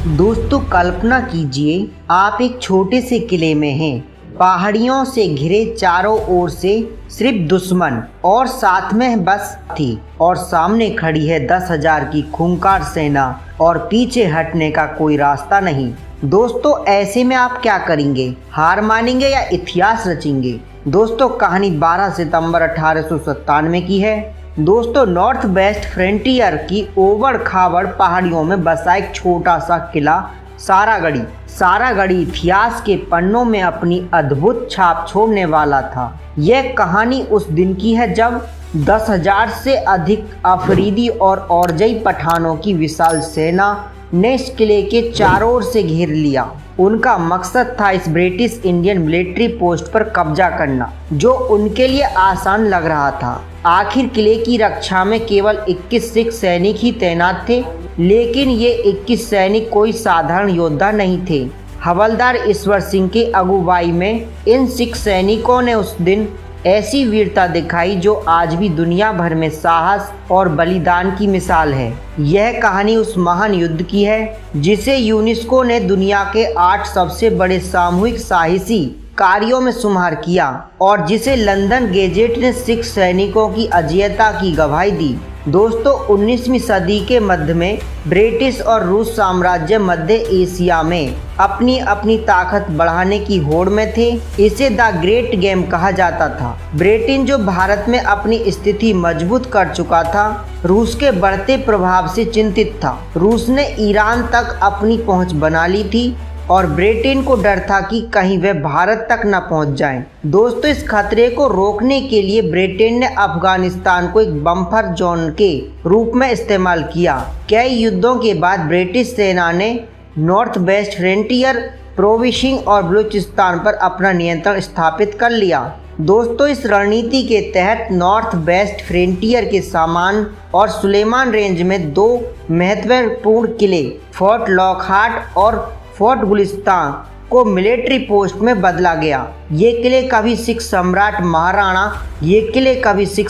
दोस्तों कल्पना कीजिए आप एक छोटे से किले में हैं, पहाड़ियों से घिरे चारों ओर से सिर्फ दुश्मन और साथ में बस थी और सामने खड़ी है 10,000 की खूंखार सेना और पीछे हटने का कोई रास्ता नहीं। दोस्तों ऐसे में आप क्या करेंगे? हार मानेंगे या इतिहास रचेंगे? दोस्तों कहानी 12 सितंबर 1897 की है। दोस्तों नॉर्थ वेस्ट फ्रंटियर की ओबड़ खाबड़ पहाड़ियों में बसा एक छोटा सा किला सारागढ़ी इतिहास के पन्नों में अपनी अद्भुत छाप छोड़ने वाला था। यह कहानी उस दिन की है जब 10,000 से अधिक अफरीदी और औरजई पठानों की विशाल सेना ने इस किले के चारों ओर से घेर लिया। उनका मकसद था इस ब्रिटिश इंडियन मिलिट्री पोस्ट पर कब्जा करना, जो उनके लिए आसान लग रहा था। आखिर किले की रक्षा में केवल 21 सिख सैनिक ही तैनात थे, लेकिन ये 21 सैनिक कोई साधारण योद्धा नहीं थे। हवलदार ईश्वर सिंह की अगुवाई में इन सिख सैनिकों ने उस दिन ऐसी वीरता दिखाई जो आज भी दुनिया भर में साहस और बलिदान की मिसाल है। यह कहानी उस महान युद्ध की है जिसे यूनेस्को ने दुनिया के 8 सबसे बड़े सामूहिक साहसी कार्यों में शुमार किया और जिसे लंदन गेजेट ने सिख सैनिकों की अजेयता की गवाही दी। दोस्तों 19वीं सदी के मध्य में ब्रिटिश और रूस साम्राज्य मध्य एशिया में अपनी अपनी ताकत बढ़ाने की होड़ में थे। इसे द ग्रेट गेम कहा जाता था। ब्रिटेन जो भारत में अपनी स्थिति मजबूत कर चुका था, रूस के बढ़ते प्रभाव से चिंतित था। रूस ने ईरान तक अपनी पहुंच बना ली थी और ब्रिटेन को डर था कि कहीं वे भारत तक न पहुंच जाएं। दोस्तों इस खतरे को रोकने के लिए ब्रिटेन ने अफगानिस्तान को एक बम्पर जोन के रूप में इस्तेमाल किया। कई युद्धों के बाद ब्रिटिश सेना ने नॉर्थ वेस्ट फ्रंटियर, प्रोविंस और बलूचिस्तान पर अपना नियंत्रण स्थापित कर लिया। दोस्तों इस रणनीति के तहत नॉर्थ वेस्ट फ्रंटियर के सामान और सुलेमान रेंज में 2 महत्वपूर्ण किले फोर्ट लॉकहार्ट और फोर्ट गुलिस्तान को मिलिट्री पोस्ट में बदला गया। ये किले कभी सिख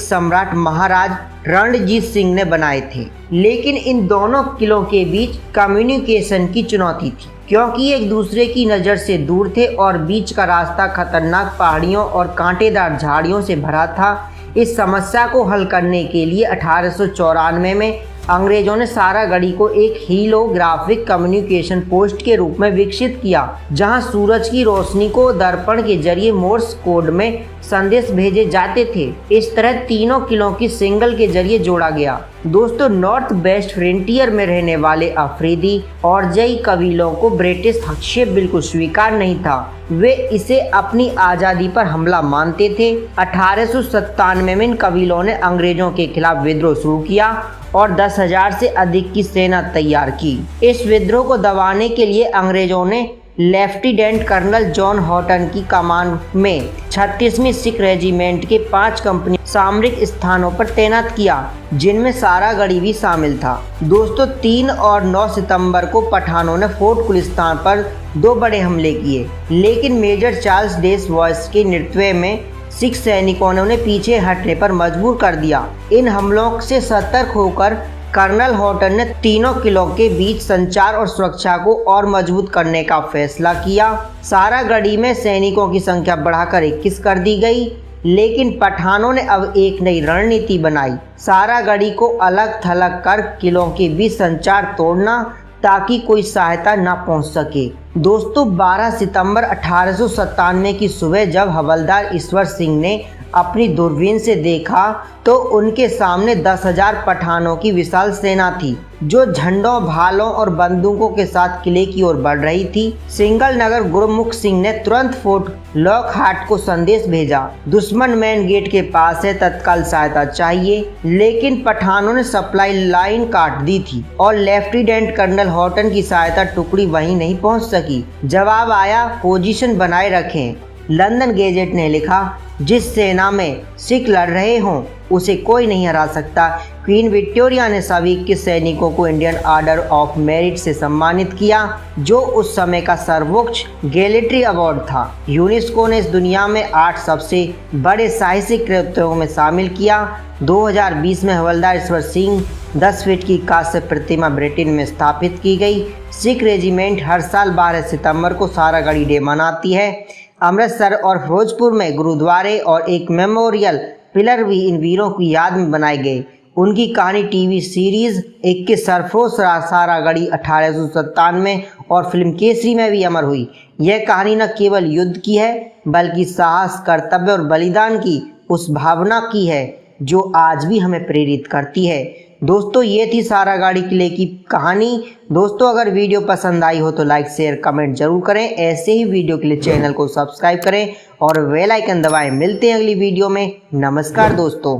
सम्राट महाराज रणजीत सिंह ने बनाए थे, लेकिन इन दोनों किलों के बीच कम्युनिकेशन की चुनौती थी क्योंकि एक दूसरे की नज़र से दूर थे और बीच का रास्ता खतरनाक पहाड़ियों और कांटेदार झाड़ियों से भरा था। इस समस्या को हल करने के लिए 1894 में अंग्रेजों ने सारागढ़ी को एक हीलोग्राफिक कम्युनिकेशन पोस्ट के रूप में विकसित किया, जहां सूरज की रोशनी को दर्पण के जरिए मोर्स कोड में संदेश भेजे जाते थे। इस तरह तीनों किलों की सिंगल के जरिए जोड़ा गया। दोस्तों नॉर्थ वेस्ट फ्रंटियर में रहने वाले अफरीदी और जई कबीलों को ब्रिटिश हस्तक्षेप बिल्कुल स्वीकार नहीं था। वे इसे अपनी आज़ादी पर हमला मानते थे। 1897 में इन कबीलों ने अंग्रेजों के खिलाफ विद्रोह शुरू किया और 10,000 से अधिक की सेना तैयार की। इस विद्रोह को दबाने के लिए अंग्रेजों ने लेफ्टिनेंट कर्नल जॉन हॉटन की कमान में 36वीं सिख रेजिमेंट के 5 कंपनी सामरिक स्थानों पर तैनात किया, जिनमें सारागढ़ी भी शामिल था। दोस्तों 3 और 9 सितंबर को पठानों ने फोर्ट गुलिस्तान पर 2 बड़े हमले किए, लेकिन मेजर चार्ल्स डेस वॉइस के नेतृत्व में सिख सैनिकों ने उन्हें पीछे हटने पर मजबूर कर दिया। इन हमलों से सतर्क होकर कर्नल हॉटन ने तीनों किलों के बीच संचार और सुरक्षा को और मजबूत करने का फैसला किया। सारागढ़ी में सैनिकों की संख्या बढ़ाकर 21 कर दी गई, लेकिन पठानों ने अब एक नई रणनीति बनाई। सारागढ़ी को अलग थलग कर किलों के बीच संचार तोड़ना ताकि कोई सहायता न पहुंच सके। दोस्तों 12 सितंबर 1897 की सुबह जब हवलदार ईश्वर सिंह ने अपनी दूरबीन से देखा तो उनके सामने 10,000 पठानों की विशाल सेना थी, जो झंडों, भालों और बंदूकों के साथ किले की ओर बढ़ रही थी। सिंगल नगर गुरमुख सिंह ने तुरंत फोर्ट लॉकहार्ट को संदेश भेजा, दुश्मन मेन गेट के पास है, तत्काल सहायता चाहिए। लेकिन पठानों ने सप्लाई लाइन काट दी थी और लेफ्टिनेंट कर्नल हॉटन की सहायता टुकड़ी वहीं नहीं पहुंच सकी। जवाब आया, पोजीशन बनाए रखें। लंदन गेजेट ने लिखा, जिस सेना में सिख लड़ रहे हों उसे कोई नहीं हरा सकता। क्वीन विक्टोरिया ने सभी 21 सैनिकों को इंडियन ऑर्डर ऑफ मेरिट से सम्मानित किया, जो उस समय का सर्वोच्च गैलेट्री अवार्ड था। यूनेस्को ने इस दुनिया में 8 सबसे बड़े साहसिक कृत्यों में शामिल किया। 2020 में हवलदार ईश्वर सिंह 10 फीट की कांस्य प्रतिमा ब्रिटेन में स्थापित की गई। सिख रेजिमेंट हर साल 12 सितंबर को सारागढ़ी डे मनाती है। अमृतसर और फिरोजपुर में गुरुद्वारे और एक मेमोरियल पिलर भी इन वीरों की याद में बनाए गए। उनकी कहानी टीवी सीरीज 21 सरफरोश सारागढ़ी 1897 और फिल्म केसरी में भी अमर हुई। यह कहानी न केवल युद्ध की है बल्कि साहस, कर्तव्य और बलिदान की उस भावना की है जो आज भी हमें प्रेरित करती है। दोस्तों, ये थी सारागढ़ी किले की कहानी। दोस्तों, अगर वीडियो पसंद आई हो तो लाइक, शेयर, कमेंट जरूर करें। ऐसे ही वीडियो के लिए चैनल को सब्सक्राइब करें और बेल आइकन दबाएं। मिलते हैं अगली वीडियो में। नमस्कार दोस्तों।